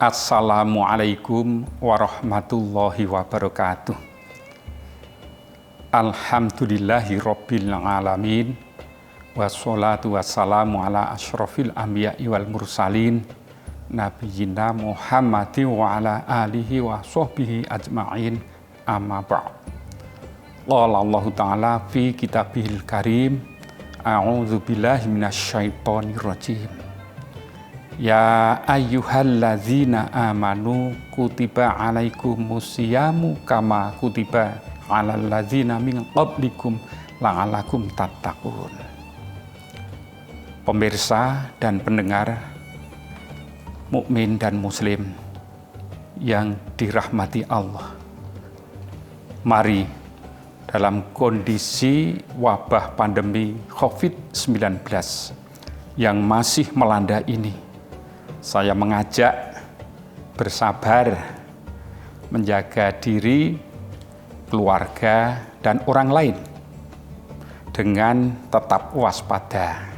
Assalamualaikum warahmatullahi wabarakatuh. Alhamdulillahi rabbil alamin. Wassalatu wassalamu ala asyrafil anbiya'i wal mursalin Nabiyyina Muhammadin wa ala alihi wa sahbihi ajma'in. Amma ba'd. Qala Allah Ta'ala fi kitabihil karim. A'udzu billahi minasyaitonir rajim. Ya ayyuhalladzina amanu kutiba alaikumusyamu kama kutiba alal ladzina min qablikum la'alakum tattaqun. Pemirsa dan pendengar mukmin dan muslim yang dirahmati Allah. Mari dalam kondisi wabah pandemi COVID-19 yang masih melanda ini, saya mengajak bersabar, menjaga diri, keluarga, dan orang lain dengan tetap waspada,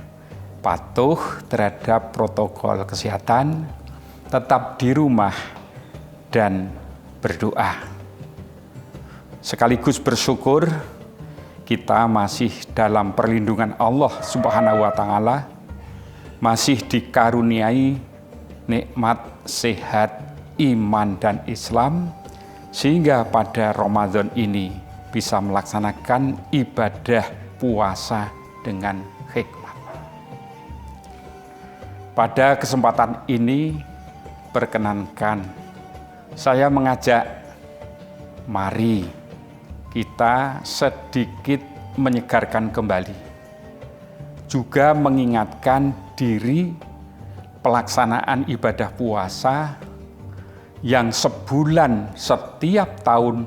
patuh terhadap protokol kesehatan, tetap di rumah, dan berdoa. Sekaligus bersyukur kita masih dalam perlindungan Allah Subhanahu wa Ta'ala, masih dikaruniai nikmat, sehat, iman, dan Islam, sehingga pada Ramadan ini bisa melaksanakan ibadah puasa dengan hikmat. Pada kesempatan ini, perkenankan saya mengajak, mari kita sedikit menyegarkan kembali, juga mengingatkan diri pelaksanaan ibadah puasa yang sebulan setiap tahun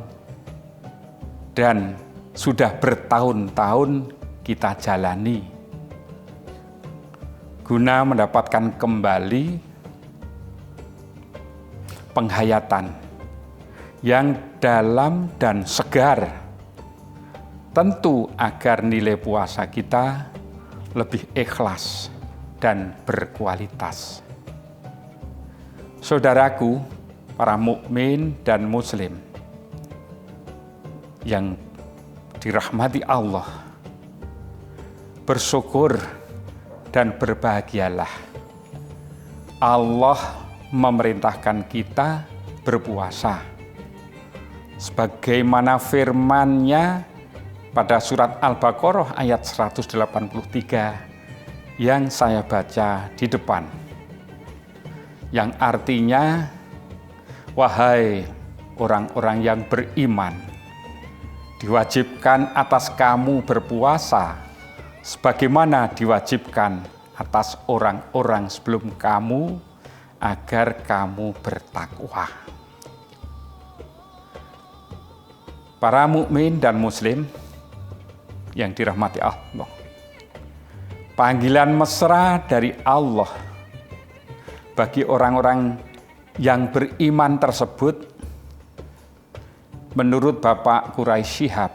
dan sudah bertahun-tahun kita jalani, guna mendapatkan kembali penghayatan yang dalam dan segar, tentu agar nilai puasa kita lebih ikhlas dan berkualitas. Saudaraku, para mukmin dan muslim yang dirahmati Allah, bersyukur dan berbahagialah. Allah memerintahkan kita berpuasa sebagaimana firman-Nya pada surat Al-Baqarah ayat 183 yang saya baca di depan, yang artinya, wahai orang-orang yang beriman, diwajibkan atas kamu berpuasa sebagaimana diwajibkan atas orang-orang sebelum kamu, agar kamu bertakwa. Para mukmin dan muslim yang dirahmati Allah, panggilan mesra dari Allah bagi orang-orang yang beriman tersebut, menurut Bapak Quraisy Shihab,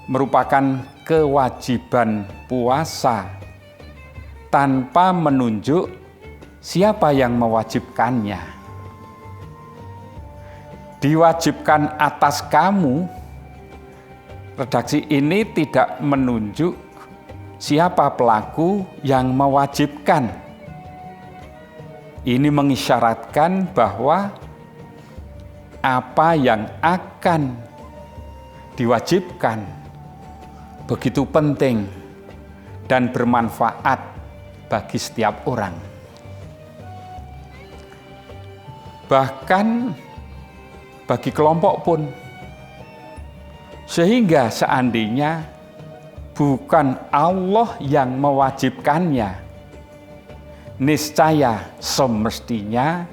merupakan kewajiban puasa tanpa menunjuk siapa yang mewajibkannya. Diwajibkan atas kamu, redaksi ini tidak menunjuk siapa pelaku yang mewajibkan. Ini mengisyaratkan bahwa apa yang akan diwajibkan begitu penting dan bermanfaat bagi setiap orang. Bahkan bagi kelompok pun. Sehingga seandainya bukan Allah yang mewajibkannya, niscaya semestinya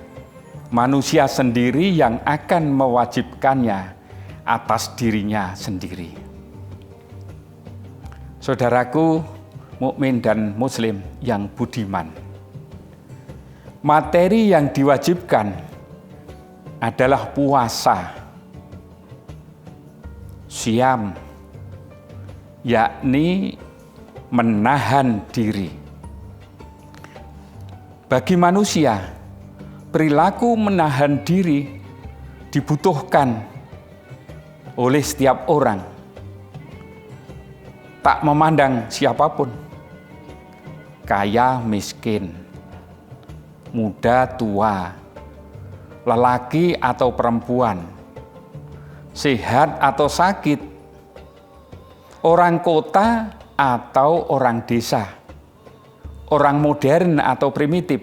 manusia sendiri yang akan mewajibkannya atas dirinya sendiri. Saudaraku mukmin dan muslim yang budiman, materi yang diwajibkan adalah puasa, syam, yakni menahan diri. Bagi manusia, perilaku menahan diri dibutuhkan oleh setiap orang, tak memandang siapapun, kaya miskin, muda tua, lelaki atau perempuan, sehat atau sakit, orang kota atau orang desa, orang modern atau primitif,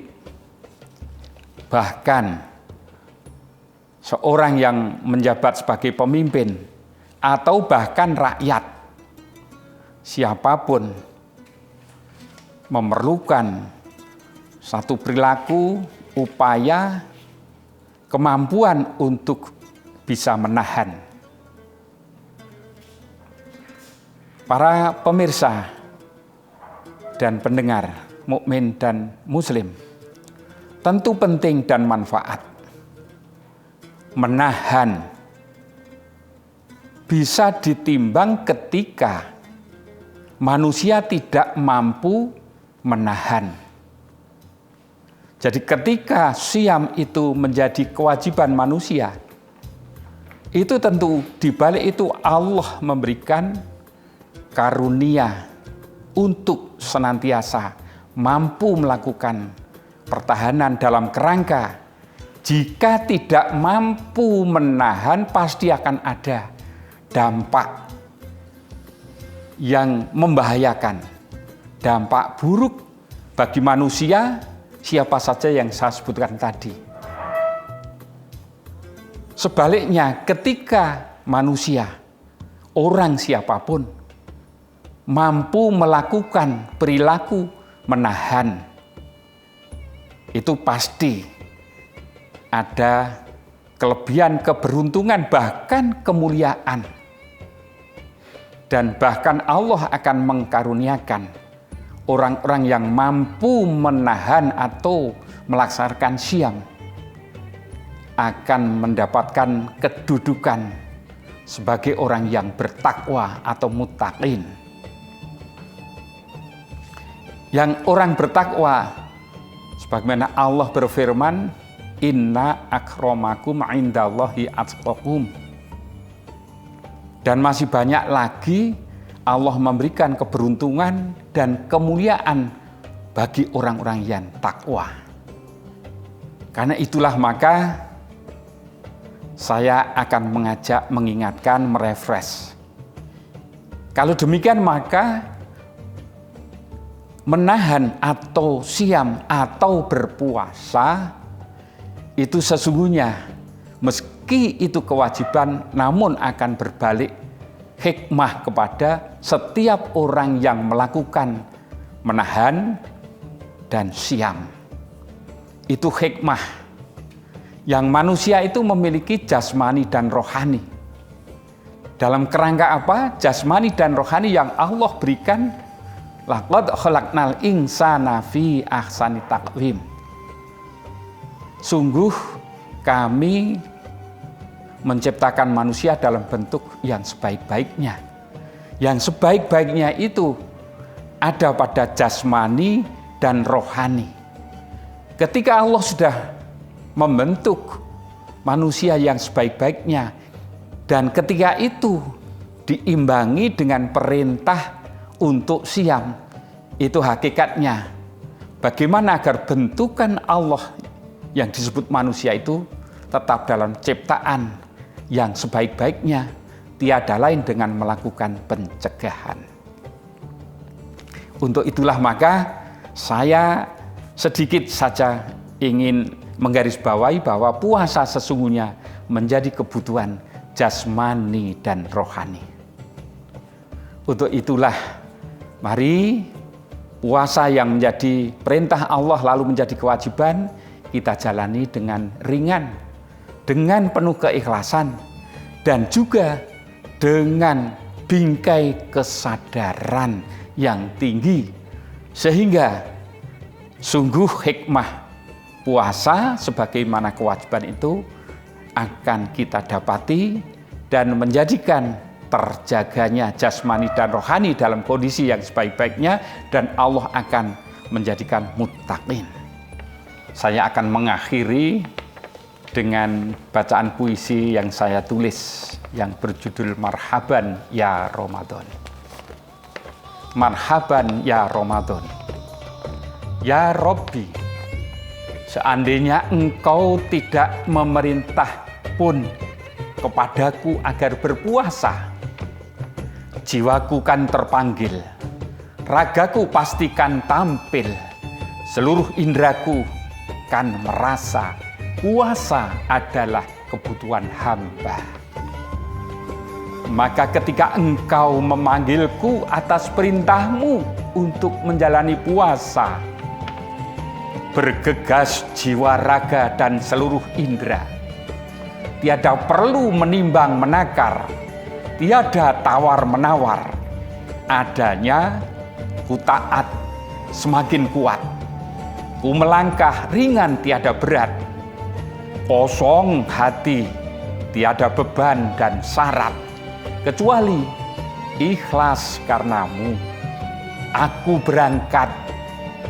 bahkan seorang yang menjabat sebagai pemimpin atau bahkan rakyat, siapapun memerlukan satu perilaku, upaya, kemampuan untuk bisa menahan. Para pemirsa dan pendengar mukmin dan muslim, tentu penting dan manfaat. Menahan bisa ditimbang ketika manusia tidak mampu menahan. Jadi ketika siam itu menjadi kewajiban manusia, itu tentu dibalik itu Allah memberikan karunia untuk senantiasa mampu melakukan pertahanan dalam kerangka jika tidak mampu menahan pasti akan ada dampak yang membahayakan, dampak buruk bagi manusia siapa saja yang saya sebutkan tadi. Sebaliknya ketika manusia, orang siapapun mampu melakukan perilaku menahan, itu pasti ada kelebihan, keberuntungan, bahkan kemuliaan. Dan bahkan Allah akan mengkaruniakan orang-orang yang mampu menahan atau melaksanakan siam akan mendapatkan kedudukan sebagai orang yang bertakwa atau muttaqin. Yang orang bertakwa, sebagaimana Allah berfirman, inna akramakum indallahi atqakum. Dan masih banyak lagi Allah memberikan keberuntungan dan kemuliaan bagi orang-orang yang takwa. Karena itulah maka saya akan mengajak, mengingatkan, merefresh. Kalau demikian maka menahan atau siam atau berpuasa itu sesungguhnya meski itu kewajiban namun akan berbalik hikmah kepada setiap orang yang melakukan menahan dan siam. Itu hikmah yang manusia itu memiliki jasmani dan rohani. Dalam kerangka apa? Jasmani dan rohani yang Allah berikan. Laqad khalaqnal insana fi ahsani taqwim. Sungguh kami menciptakan manusia dalam bentuk yang sebaik-baiknya. Yang sebaik-baiknya itu ada pada jasmani dan rohani. Ketika Allah sudah membentuk manusia yang sebaik-baiknya dan ketika itu diimbangi dengan perintah untuk siam, itu hakikatnya bagaimana agar bentukan Allah yang disebut manusia itu tetap dalam ciptaan yang sebaik-baiknya, tiada lain dengan melakukan pencegahan. Untuk itulah maka saya sedikit saja ingin menggarisbawahi bahwa puasa sesungguhnya menjadi kebutuhan jasmani dan rohani. Untuk itulah mari puasa yang menjadi perintah Allah lalu menjadi kewajiban kita jalani dengan ringan, dengan penuh keikhlasan, dan juga dengan bingkai kesadaran yang tinggi. Sehingga sungguh hikmah puasa sebagaimana kewajiban itu akan kita dapati dan menjadikan terjaganya jasmani dan rohani dalam kondisi yang sebaik-baiknya dan Allah akan menjadikan muttaqin. Saya akan mengakhiri dengan bacaan puisi yang saya tulis yang berjudul Marhaban Ya Ramadan. Marhaban Ya Ramadan. Ya Robbi, seandainya Engkau tidak memerintah pun kepadaku agar berpuasa, jiwaku kan terpanggil, ragaku pastikan tampil, seluruh indraku kan merasa puasa adalah kebutuhan hamba. Maka ketika Engkau memanggilku atas perintahmu untuk menjalani puasa, bergegas jiwa, raga, dan seluruh indera. Tiada perlu menimbang menakar, tiada tawar-menawar. Adanya ku taat semakin kuat, ku melangkah ringan tiada berat, kosong hati tiada beban dan syarat, kecuali ikhlas karenamu. Aku berangkat,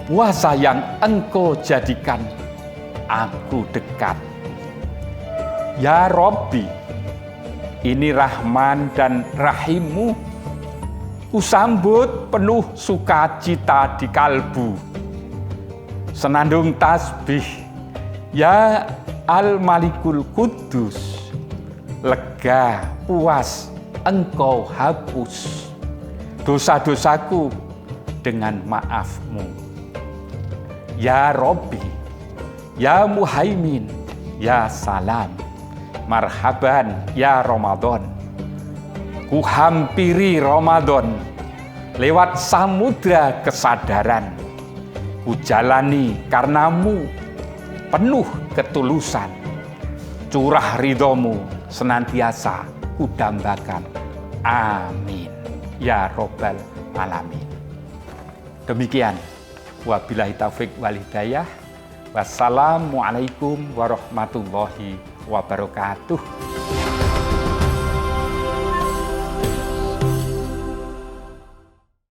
puasa yang Engkau jadikan aku dekat. Ya Robbi, ini Rahman dan Rahimmu, kusambut penuh sukacita di kalbu. Senandung tasbih, ya Al-Malikul Kudus, lega puas Engkau hapus dosa-dosaku dengan maaf-Mu. Ya Robbi, ya Muhaimin, ya Salam, marhaban ya Ramadan. Ku hampiri Ramadan lewat samudra kesadaran. Ku jalani karenamu penuh ketulusan. Curah ridhomu senantiasa ku dambakan. Amin ya Robbal Alamin. Demikian. Wabillahi taufik wal hidayah. Wassalamualaikum warahmatullahi wabarakatuh.